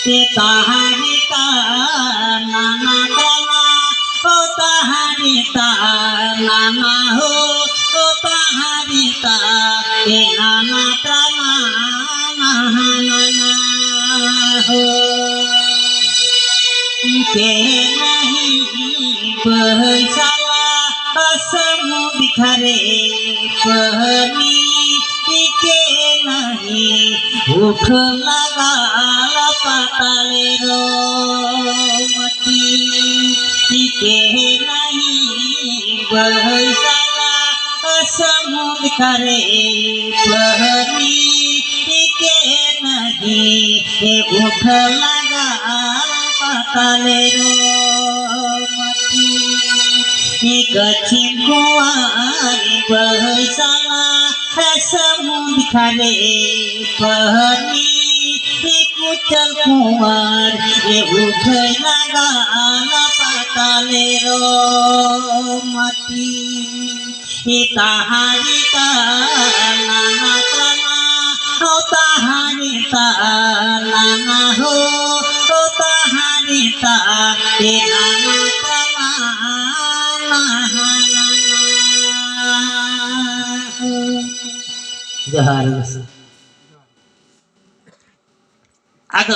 তাহারি তা নানা তানা ও তাহারি তা নানা হো ও তাহারি তা এ নানা তানা নানা हो के नहीं बहसाला समुद्र खरे पहनी के नहीं उठ लगा पाताले रो मटी के नहीं बहसाला समुद्र खरे पहनी के नहीं उठ लगा पाताले रो मटी कठिन कुआरी बहसाला समुद्र खरे पहनी कुचल कुआर उठ लगा पाताले रो मटी ताहारी ता नाना तना हो ताहारी ता नाना हो ओ ताहारी ता ए नाना तना नाना हो। जय